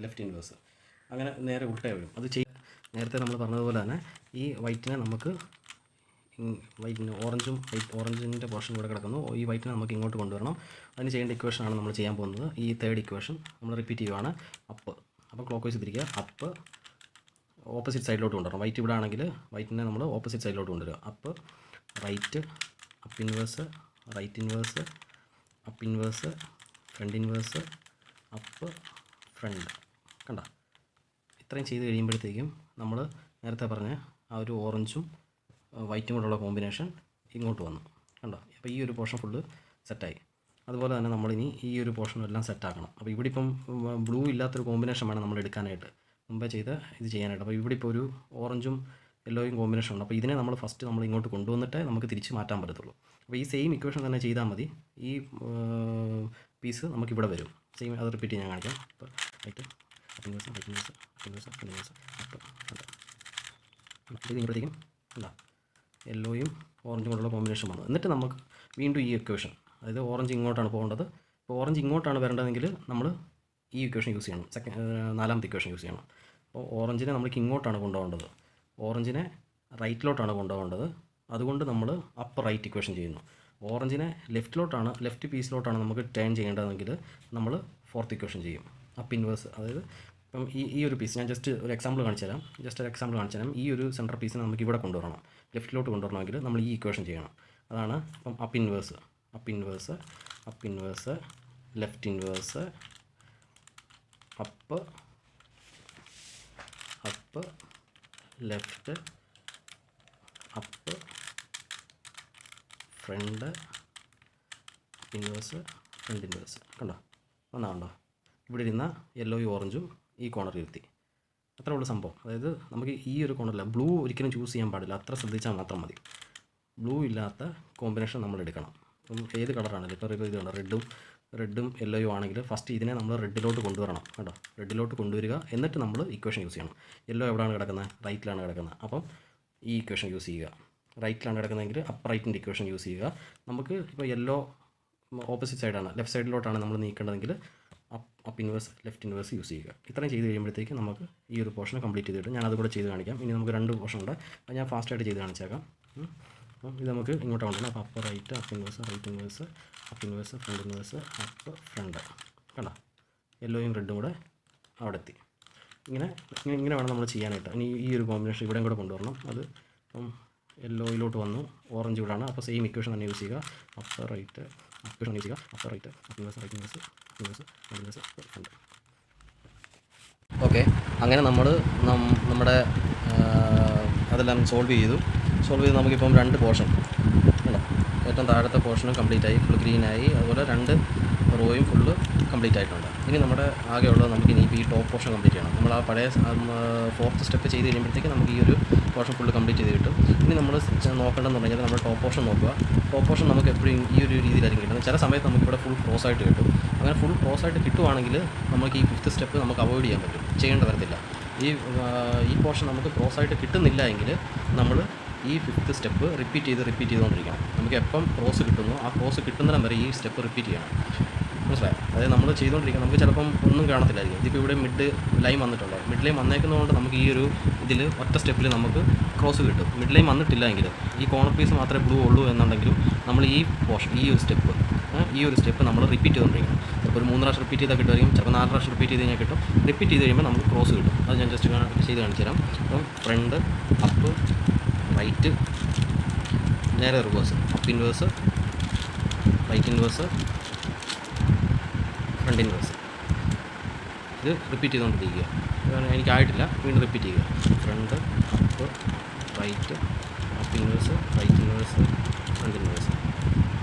ലെഫ്റ്റ് ഇൻവേഴ്സ്, അങ്ങനെ നേരെ ഉൾട്ടേ വരും. അത് നേരത്തെ നമ്മൾ പറഞ്ഞതുപോലെ തന്നെ ഈ വൈറ്റിനെ നമുക്ക് ഓറഞ്ചിൻ്റെ പോർഷൻ ഇവിടെ കിടക്കുന്നു. ഈ വൈറ്റിനെ നമുക്ക് ഇങ്ങോട്ട് കൊണ്ടുവരണം. അതിന് ചെയ്യേണ്ട ഇക്വേഷനാണ് നമ്മൾ ചെയ്യാൻ പോകുന്നത്. ഈ തേർഡ് ഇക്വേഷൻ നമ്മൾ റിപ്പീറ്റ് ചെയ്യുവാണ്. അപ്പോൾ ക്ലോക്ക് വൈസ് തിരിക്കുക. അപ്പ് ഓപ്പോസിറ്റ് സൈഡിലോട്ട് കൊണ്ടുവരണം. വൈറ്റ് ഇവിടെ ആണെങ്കിൽ വൈറ്റിനെ നമ്മൾ ഓപ്പോസിറ്റ് സൈഡിലോട്ട് കൊണ്ടുവരിക. Up right, up inverse, right inverse, up inverse, front inverse, up front. കണ്ട, ഇത്രയും ചെയ്ത് കഴിയുമ്പോഴത്തേക്കും നമ്മൾ നേരത്തെ പറഞ്ഞ ആ ഒരു ഓറഞ്ചും വൈറ്റും കൂടെയുള്ള കോമ്പിനേഷൻ ഇങ്ങോട്ട് വന്നു. കണ്ടോ, അപ്പോൾ ഈ ഒരു പോർഷൻ ഫുള്ള് സെറ്റായി. അതുപോലെ തന്നെ നമ്മളിനി ഈ ഒരു പോർഷനും എല്ലാം സെറ്റാക്കണം. അപ്പോൾ ഇവിടെ ഇപ്പം ബ്ലൂ ഇല്ലാത്തൊരു കോമ്പിനേഷൻ വേണം നമ്മൾ എടുക്കാനായിട്ട്, മുമ്പേ ഇത് ചെയ്യാനായിട്ട്. അപ്പോൾ ഇവിടെ ഇപ്പോൾ ഒരു ഓറഞ്ചും യെല്ലോയും കോമ്പിനേഷൻ ഉണ്ട്. അപ്പോൾ ഇതിനെ നമ്മൾ ഫസ്റ്റ് ഇങ്ങോട്ട് കൊണ്ടുവന്നിട്ട് നമുക്ക് തിരിച്ച് മാറ്റാൻ പറ്റത്തുള്ളൂ. അപ്പോൾ ഈ സെയിം ഇക്വേഷൻ തന്നെ ചെയ്താൽ മതി. ഈ പീസ് നമുക്കിവിടെ വരും. സെയിം അത് റിപ്പീറ്റ് ഞാൻ കാണിക്കാം. അപ്പോൾ ഇത് കഴിയുമ്പോഴത്തേക്കും എന്താ യെല്ലോയും ഓറഞ്ചും കൊണ്ടുള്ള കോമ്പിനേഷൻ വന്നു. എന്നിട്ട് നമുക്ക് വീണ്ടും ഈ ഇക്വേഷൻ, അതായത് ഓറഞ്ച് ഇങ്ങോട്ടാണ് പോകേണ്ടത്. ഇപ്പോൾ ഓറഞ്ച് ഇങ്ങോട്ടാണ് വരേണ്ടതെങ്കിൽ നമ്മൾ ഈ ഇക്വേഷൻ യൂസ് ചെയ്യണം. നാലാമത്തെ ഇക്വേഷൻ യൂസ് ചെയ്യണം. അപ്പോൾ ഓറഞ്ചിനെ നമുക്ക് ഇങ്ങോട്ടാണ് കൊണ്ടുപോകേണ്ടത്, ഓറഞ്ചിനെ റൈറ്റിലോട്ടാണ് കൊണ്ടുപോകേണ്ടത്. അതുകൊണ്ട് നമ്മൾ അപ്പ് റൈറ്റ് ഇക്വേഷൻ ചെയ്യുന്നു. ഓറഞ്ചിനെ ലെഫ്റ്റ് പീസിലോട്ടാണ് നമുക്ക് ടേൺ ചെയ്യേണ്ടതെങ്കിൽ നമ്മൾ ഫോർത്ത് ഇക്വേഷൻ ചെയ്യും. അപ്പ് ഇൻവേഴ്സ്, അതായത് ഇപ്പം ഈ ഒരു പീസ് ഞാൻ ജസ്റ്റ് ഒരു എക്സാമ്പിൾ കാണിച്ചു തരാം. ഈ ഒരു സെൻറ്റർ പീസിനെ നമുക്ക് ഇവിടെ കൊണ്ടുവരണം, ലെഫ്റ്റിലോട്ട് കൊണ്ടുവരണമെങ്കിൽ നമ്മൾ ഈ ഇക്വേഷൻ ചെയ്യണം. അതാണ് ഇപ്പം up inverse, left inverse, up left, up front, inverse, front inverse. കണ്ടോ? ഒന്നാണ്ടോ? ഇവിടെ ഇരുന്ന യെല്ലോയും ഓറഞ്ചും ഈ കോർണറിൽ ഇരുത്തി. അത്രേ ഉള്ളൂ സംഭവം. അതായത് നമുക്ക് ഈ ഒരു കോർണറില്ല, ബ്ലൂ ഒരിക്കലും ചൂസ് ചെയ്യാൻ പാടില്ല, അത്ര ശ്രദ്ധിച്ചാൽ മാത്രം മതി. ബ്ലൂ ഇല്ലാത്ത കോമ്പിനേഷൻ നമ്മൾ എടുക്കണം. അപ്പം ഏത് കളറാണെങ്കിലും ഇപ്പോൾ ഇത് കണ്ടോ, റെഡും യെല്ലോയും ആണെങ്കിൽ ഫസ്റ്റ് ഇതിനെ നമ്മൾ റെഡിലോട്ട് കൊണ്ടുവരണം. കേട്ടോ? റെഡിലോട്ട് കൊണ്ടുവരിക, എന്നിട്ട് നമ്മൾ ഇക്വേഷൻ യൂസ് ചെയ്യണം. യെല്ലോ എവിടെയാണ് കിടക്കുന്നത്? റൈറ്റിലാണ് കിടക്കുന്നത്. അപ്പം ഈ ഇക്വേഷൻ യൂസ് ചെയ്യുക. റൈറ്റിലാണ് കിടക്കുന്നതെങ്കിൽ അപ്പ് റൈറ്റിൻ്റെ ഇക്വേഷൻ യൂസ് ചെയ്യുക. നമുക്ക് ഇപ്പോൾ യെല്ലോ ഓപ്പോസിറ്റ് സൈഡാണ്, ലെഫ്റ്റ് സൈഡിലോട്ടാണ് നമ്മൾ നീക്കേണ്ടതെങ്കിൽ up inverse, left inverse use ചെയ്യുക. ഇത്രയും ചെയ്ത് കഴിയുമ്പോഴത്തേക്ക് നമുക്ക് ഈ ഒരു പോർഷൻ കംപ്ലീറ്റ് ചെയ്തിട്ട് ഞാൻ അതുകൂടെ ചെയ്ത് കാണിക്കാം. ഇനി നമുക്ക് 2 പോർഷൻ ഉണ്ട്, അത് ഞാൻ ഫാസ്റ്റായിട്ട് ചെയ്ത് കാണിച്ചേക്കാം. അപ്പം ഇത് നമുക്ക് ഇങ്ങോട്ട് കൊണ്ടുവരണം. അപ്പോൾ up right, up inverse, right inverse, up inverse, front inverse, up front. കണ്ടോ? യെല്ലോയും റെഡും കൂടെ അവിടെ എത്തി. ഇങ്ങനെ വേണം നമ്മൾ ചെയ്യാനായിട്ട്. ഇനി ഈ ഒരു കോമ്പിനേഷൻ ഇവിടെയും കൂടെ കൊണ്ടുവരണം. അത് ഇപ്പം യെല്ലോയിലോട്ട് വന്നു, ഓറഞ്ച് ഇവിടെയാണ്. അപ്പോൾ സെയിം ഇക്വേഷൻ തന്നെ യൂസ് ചെയ്യുക. അപ്പ് റൈറ്റ്, ഇക്വേഷൻ യൂസ് ചെയ്യുക. Up right, up inverse, right inverse, inverse, front. Okay, അങ്ങനെ നമ്മൾ നമ്മുടെ അതെല്ലാം സോൾവ് ചെയ്ത് നമുക്കിപ്പം 2 പോർഷൻ ഉണ്ടോ? ഏറ്റവും താഴത്തെ പോർഷനും കംപ്ലീറ്റ് ആയി, ഫുൾ ഗ്രീനായി. അതുപോലെ 2 റോയും ഫുള്ള് കംപ്ലീറ്റ് ആയിട്ടുണ്ട്. ഇനി നമ്മുടെ ആകെയുള്ളത് നമുക്ക് ഇനി ഈ ടോപ്പ് പോർഷൻ കംപ്ലീറ്റ് ചെയ്യണം. നമ്മൾ ആ പഴയ 4th സ്റ്റെപ്പ് ചെയ്ത് കഴിയുമ്പോഴത്തേക്ക് നമുക്ക് ഈ ഒരു പോർഷൻ ഫുള്ള് കംപ്ലീറ്റ് ചെയ്ത് കിട്ടും. ഇനി നമ്മൾ നോക്കേണ്ടതെന്ന് പറഞ്ഞാൽ നമ്മൾ ടോപ്പ് പോർഷൻ നോക്കുക. ടോപ്പ് പോർഷൻ നമുക്ക് എപ്പോഴും ഈ ഒരു രീതിയിലായിരിക്കും കിട്ടുന്നത്. ചില സമയത്ത് നമുക്കിവിടെ ഫുൾ ക്രോസ് ആയിട്ട് കിട്ടും. അങ്ങനെ ഫുൾ ക്രോസ് ആയിട്ട് കിട്ടുവാണെങ്കിൽ നമുക്ക് ഈ 5th സ്റ്റെപ്പ് നമുക്ക് അവോയ്ഡ് ചെയ്യാൻ പറ്റും, ചെയ്യേണ്ട വരത്തില്ല. ഈ പോർഷൻ നമുക്ക് ക്രോസ് ആയിട്ട് കിട്ടുന്നില്ല എങ്കിൽ നമ്മൾ ഈ 5th സ്റ്റെപ്പ് റിപ്പീറ്റ് ചെയ്തുകൊണ്ടിരിക്കണം. നമുക്ക് എപ്പം ക്രോസ് കിട്ടുന്നു ആ ക്രോസ് കിട്ടുന്നിടം വരെ ഈ സ്റ്റെപ്പ് റിപ്പീറ്റ് ചെയ്യണം. മനസ്സിലായോ? അതായത് നമ്മൾ ചെയ്തുകൊണ്ടിരിക്കുക, നമുക്ക് ചിലപ്പം ഒന്നും കാണത്തില്ലായിരിക്കും. ഇതിപ്പോൾ ഇവിടെ മിഡ് ലൈൻ വന്നിട്ടുണ്ട്. മിഡ് ലൈൻ വന്നേക്കുന്നതുകൊണ്ട് നമുക്ക് ഈ ഒരു ഇതിൽ ഒറ്റ സ്റ്റെപ്പിൽ നമുക്ക് ക്രോസ് കിട്ടും. മിഡ് ലൈൻ വന്നിട്ടില്ല എങ്കിൽ ഈ കോർണർ പീസ് മാത്രമേ ബ്ലൂ ഉള്ളൂ എന്നുണ്ടെങ്കിലും നമ്മൾ ഈ പോർഷൻ, ഈ ഒരു സ്റ്റെപ്പ് നമ്മൾ റിപ്പീറ്റ് ചെയ്തുകൊണ്ടിരിക്കണം. ചിലപ്പോൾ ഒരു 3 പ്രാവശ്യം റിപ്പീറ്റ് ചെയ്താൽ കിട്ടുമായിരിക്കും, ചിലപ്പോൾ 4 പ്രാവശ്യം റിപ്പീറ്റ് ചെയ്ത് കഴിഞ്ഞാൽ കിട്ടും. റിപ്പീറ്റ് ചെയ്ത് കഴിയുമ്പോൾ നമുക്ക് ക്രോസ് കിട്ടും. അത് ഞാൻ ജസ്റ്റ് ചെയ്ത് കാണിച്ചു തരാം. അപ്പം ഫ്രണ്ട്, അപ്പ്, റൈറ്റ്, നേരെ reverse, up inverse, right inverse, front inverse. ഇത് റിപ്പീറ്റ് ചെയ്തുകൊണ്ടിരിക്കുക. എനിക്കായിട്ടില്ല, വീണ്ടും റിപ്പീറ്റ് ചെയ്യുക. Front, up, right, up inverse, right inverse, front inverse.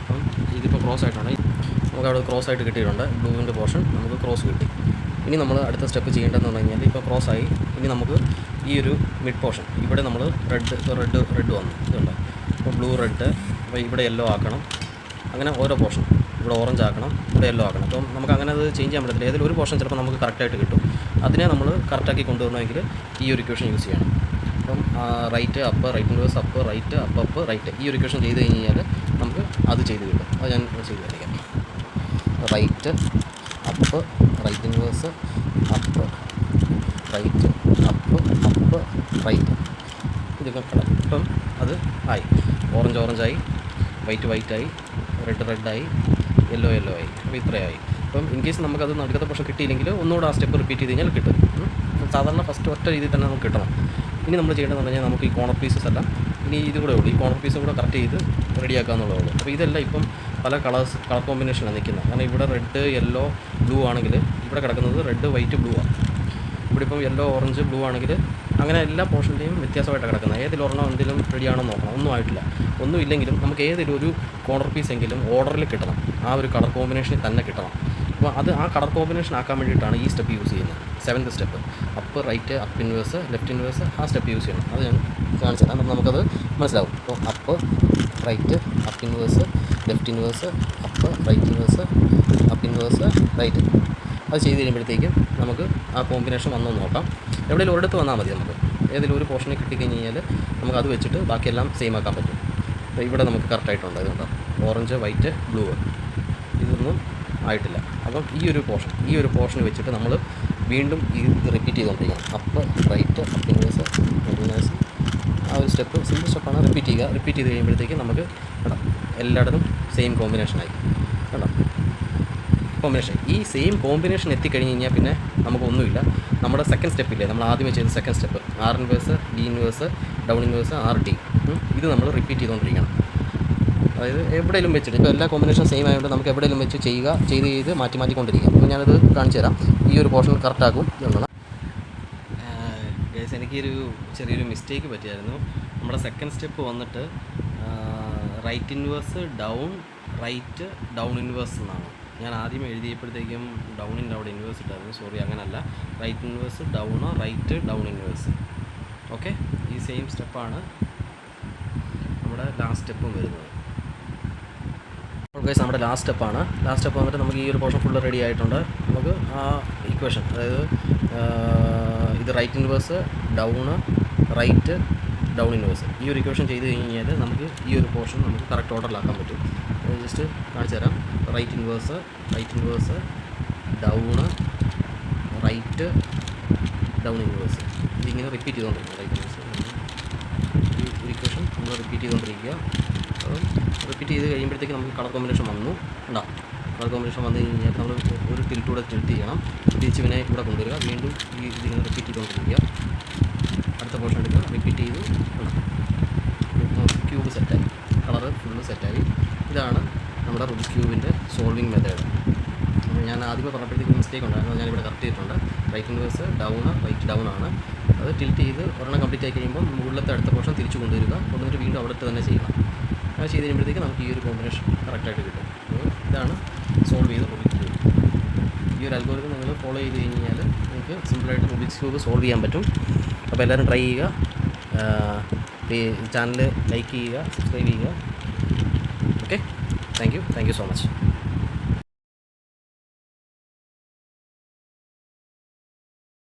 അപ്പം ഇതിപ്പോൾ ക്രോസ് ആയിട്ടാണ്, നമുക്ക് അവിടെ ക്രോസ് ആയിട്ട് കിട്ടിയിട്ടുണ്ട്. ബ്ലൂവിൻ്റെ പോർഷൻ നമുക്ക് ക്രോസ് കിട്ടി. ഇനി നമ്മൾ അടുത്ത സ്റ്റെപ്പ് ചെയ്യേണ്ടതെന്ന് പറഞ്ഞു കഴിഞ്ഞാൽ ഇപ്പോൾ ക്രോസ് ആയി. ഇനി നമുക്ക് ഈ ഒരു മിഡ് പോർഷൻ ഇവിടെ നമ്മൾ റെഡ് വന്നു, ഇതുണ്ട്. ഇപ്പോൾ ബ്ലൂ, റെഡ്, അപ്പോൾ ഇവിടെ യെല്ലോ ആക്കണം. അങ്ങനെ ഓരോ പോർഷൻ, ഇവിടെ ഓറഞ്ച് ആക്കണം, ഇവിടെ യെല്ലോ ആക്കണം. അപ്പം നമുക്ക് അങ്ങനെ അത് ചേഞ്ച് ചെയ്യാൻ പറ്റത്തില്ല. ഏതെങ്കിലും ഒരു പോർഷൻ ചിലപ്പോൾ നമുക്ക് കറക്റ്റായിട്ട് കിട്ടും. അതിനെ നമ്മൾ കറക്റ്റാക്കി കൊണ്ടുവരണമെങ്കിൽ ഈ ഒരു ഇക്വേഷൻ യൂസ് ചെയ്യണം. അപ്പം right, up, right inverse, up, right, up, right, ഈ ഒരു ഇക്വേഷൻ ചെയ്ത് കഴിഞ്ഞാൽ നമുക്ക് അത് ചെയ്ത് കിട്ടും. അത് ഞാൻ ചെയ്ത് കാണിക്കാം. Right, up, right inverse, up, right, up, right. ഇതൊക്കെ കിടക്കും. ഇപ്പം അത് ആയി. ഓറഞ്ചായി, വൈറ്റായി, റെഡായി, യെല്ലോ ആയി. അപ്പോൾ ഇത്രയായി. അപ്പം ഇൻ കേസ് നമുക്കത് നടുക്കത്തെ പോർഷൻ കിട്ടിയില്ലെങ്കിൽ ഒന്നുകൂടെ ആ സ്റ്റെപ്പ് റിപ്പീറ്റ് ചെയ്ത് കഴിഞ്ഞാൽ കിട്ടും. സാധാരണ ഫസ്റ്റ് ഒറ്റ രീതിയിൽ തന്നെ നമുക്ക് കിട്ടണം. ഇനി നമ്മൾ ചെയ്യേണ്ടതെന്ന് പറഞ്ഞാൽ നമുക്ക് ഈ കോർണർ പീസസ് എല്ലാം ഇനി ഇത് കൂടെ ഉള്ളൂ. ഈ കോർണർ പീസും കൂടെ കറക്റ്റ് ചെയ്ത് റെഡിയാക്കാമെന്നുള്ളതേ ഉള്ളൂ. അപ്പോൾ ഇതെല്ലാം ഇപ്പം പല കളർ കോമ്പിനേഷനാണ് നിൽക്കുന്നത്. കാരണം ഇവിടെ റെഡ്, യെല്ലോ, ബ്ലൂ ആണെങ്കിൽ ഇവിടെ കിടക്കുന്നത് റെഡ്, വൈറ്റ്, ബ്ലൂ ആണ്. ഇവിടെ ഇപ്പം യെല്ലോ, ഓറഞ്ച്, ബ്ലൂ ആണെങ്കിൽ അങ്ങനെ എല്ലാ പോർഷൻ്റെയും വ്യത്യാസമായിട്ടാണ് കിടക്കുന്നത്. ഏതിലൊരെണ്ണം എന്തെങ്കിലും റെഡിയാണോ നോക്കണം. ഒന്നും ആയിട്ടില്ല. ഒന്നും ഇല്ലെങ്കിലും നമുക്ക് ഏതെങ്കിലും ഒരു കോർണർ പീസ് എങ്കിലും ഓർഡറിൽ കിട്ടണം. ആ ഒരു കളർ കോമ്പിനേഷനിൽ തന്നെ കിട്ടണം. അപ്പോൾ അത് ആ കളർ കോമ്പിനേഷൻ ആക്കാൻ വേണ്ടിയിട്ടാണ് ഈ സ്റ്റെപ്പ് യൂസ് ചെയ്യുന്നത്. 7th step, up, right, up inverse, left inverse, ആ സ്റ്റെപ്പ് യൂസ് ചെയ്യണം. അത് ഞാൻ കാണിച്ചു തരാം. നമുക്കത് മനസ്സിലാവും. അപ്പോൾ up, right, up inverse, left inverse, up, right inverse, up inverse, right. അത് ചെയ്ത് കഴിയുമ്പോഴത്തേക്കും നമുക്ക് ആ കോമ്പിനേഷൻ വന്നൊന്ന് നോക്കാം. എവിടെയെങ്കിലും ഒരിടത്ത് വന്നാൽ മതി. നമുക്ക് ഏതെങ്കിലും ഒരു പോർഷനെ കിട്ടിക്കഴിഞ്ഞ് കഴിഞ്ഞാൽ നമുക്ക് അത് വെച്ചിട്ട് ബാക്കിയെല്ലാം സെയിം ആക്കാൻ പറ്റും. അപ്പോൾ ഇവിടെ നമുക്ക് കറക്റ്റായിട്ടുണ്ട്. ഇതുണ്ടോ, ഓറഞ്ച്, വൈറ്റ്, ബ്ലൂ, ഇതൊന്നും ആയിട്ടില്ല. അപ്പം ഈ ഒരു പോർഷൻ വെച്ചിട്ട് നമ്മൾ വീണ്ടും ഇത് റിപ്പീറ്റ് ചെയ്തുകൊണ്ടിരിക്കണം. Up, right, up inverse, inverse, ആ ഒരു സ്റ്റെപ്പ് സിമ്പിൾ സ്റ്റെപ്പാണ്. റിപ്പീറ്റ് ചെയ്ത് കഴിയുമ്പോഴത്തേക്കും നമുക്ക് എല്ലായിടത്തും സെയിം കോമ്പിനേഷനായി. കേട്ടോ? കോമ്പിനേഷൻ. ഈ സെയിം കോമ്പിനേഷൻ എത്തിക്കഴിഞ്ഞ് കഴിഞ്ഞാൽ പിന്നെ നമുക്കൊന്നുമില്ല. നമ്മുടെ സെക്കൻഡ് സ്റ്റെപ്പില്ലേ, നമ്മൾ ആദ്യമേ ചെയ്ത second step, R inverse, D inverse, down inverse, R D, ഇത് നമ്മൾ റിപ്പീറ്റ് ചെയ്തുകൊണ്ടിരിക്കണം. അതായത് എവിടെയെങ്കിലും വെച്ചിട്ട്, ഇപ്പോൾ എല്ലാ കോമ്പിനേഷൻ സെയിം ആയതുകൊണ്ട് നമുക്ക് എവിടെയെങ്കിലും വെച്ച് ചെയ്ത് മാറ്റിക്കൊണ്ടിരിക്കാം. അപ്പോൾ ഞാനത് കാണിച്ചു തരാം. ഈ ഒരു പോർഷൻ കറക്റ്റാക്കും എന്നുള്ളതാണ്. ഗൈസ്, എനിക്കൊരു ചെറിയൊരു മിസ്റ്റേക്ക് പറ്റിയായിരുന്നു. നമ്മുടെ സെക്കൻഡ് സ്റ്റെപ്പ് വന്നിട്ട് right inverse down, right down inverse എന്നാണ്. ഞാൻ ആദ്യം എഴുതിയപ്പോഴത്തേക്കും ഡൗണിൻ്റെ അവിടെ ഇൻവേഴ്സ് ഇട്ടായിരുന്നു. സോറി, അങ്ങനല്ല. Right inverse down, right down inverse. Okay, ഈ സെയിം സ്റ്റെപ്പാണ് നമ്മുടെ ലാസ്റ്റ് സ്റ്റെപ്പും വരുന്നത്. അപ്പോൾ ഗൈസ്, നമ്മുടെ ലാസ്റ്റ് സ്റ്റെപ്പാണ്. ലാസ്റ്റ് സ്റ്റെപ്പ് വന്നിട്ട് നമുക്ക് ഈ ഒരു പോർഷൻ ഫുള്ള് റെഡി ആയിട്ടുണ്ട്. നമുക്ക് ആ ഇക്വേഷൻ, അതായത് ഇത് right inverse down, right down inverse, ഈ ഒരു ഇക്വേഷൻ ചെയ്ത് കഴിഞ്ഞാൽ നമുക്ക് ഈ ഒരു പോർഷൻ നമുക്ക് കറക്റ്റ് ഓർഡറിലാക്കാൻ പറ്റും. ജസ്റ്റ് കാണിച്ചു തരാം. Right inverse down, right down inverse, ഇതിങ്ങനെ റിപ്പീറ്റ് ചെയ്തുകൊണ്ടിരിക്കുക. റൈറ്റ് ഇൻവേഴ്സ് ഈ ഒരു ഇക്വേഷൻ നമ്മൾ റിപ്പീറ്റ് ചെയ്തുകൊണ്ടിരിക്കുക. റിപ്പീറ്റ് ചെയ്ത് കഴിയുമ്പോഴത്തേക്ക് നമുക്ക് കളർ കോമ്പിനേഷൻ വന്നു. കളർ കോമ്പിനേഷൻ വന്നു കഴിഞ്ഞാൽ നമ്മൾ ഒരു ടിൽറ്റ് ചെയ്യണം. തിരിച്ച് പിന്നെ ഇവിടെ കൊണ്ടുവരിക. വീണ്ടും ഇതിങ്ങനെ റിപ്പീറ്റ് ചെയ്തുകൊണ്ടിരിക്കുക. അടുത്ത പോർഷൻ എടുക്കുക, റിപ്പീറ്റ് ചെയ്തു. ക്യൂബ് സെറ്റായി, കളറ് ഫുള്ള് സെറ്റായി. ഇതാണ് നമ്മുടെ റുബിക്സ് ക്യൂബിൻ്റെ സോൾവിങ് മെത്തേഡ്. ഞാൻ ആദ്യമേ പറഞ്ഞപ്പോഴത്തേക്ക് മിസ്റ്റേക്ക് ഉണ്ടായിരുന്നു. ഞാനിവിടെ കറക്റ്റ് ചെയ്തിട്ടുണ്ട്. Right inverse down, right down ആണ്. അത് ടിൽറ്റ് ചെയ്ത് ഒരെണ്ണം കംപ്ലീറ്റ് ആയി കഴിയുമ്പോൾ മുകളിലത്തെ അടുത്ത പോർഷൻ തിരിച്ച് കൊണ്ടുവന്നിട്ട് വീണ്ടും അവിടെ തന്നെ ചെയ്യണം. അത് ചെയ്ത് കഴിയുമ്പോഴത്തേക്ക് നമുക്ക് ഈ ഒരു കോമ്പിനേഷൻ കറക്റ്റായിട്ട് കിട്ടും. ഇതാണ് സോൾവ് ചെയ്ത് റുബിക്സ് ക്യൂബ്. ഈ ഒരു അൽഗോരിതം നിങ്ങൾ ഫോളോ ചെയ്ത് കഴിഞ്ഞാൽ നിങ്ങൾക്ക് സിമ്പിളായിട്ട് റുബിക്സ് ക്യൂബ് സോൾവ് ചെയ്യാൻ പറ്റും. അപ്പോൾ എല്ലാവരും ട്രൈ ചെയ്യുക. ചാനൽ ലൈക്ക് ചെയ്യുക, സബ്സ്ക്രൈബ് ചെയ്യുക. Okay, thank you so much.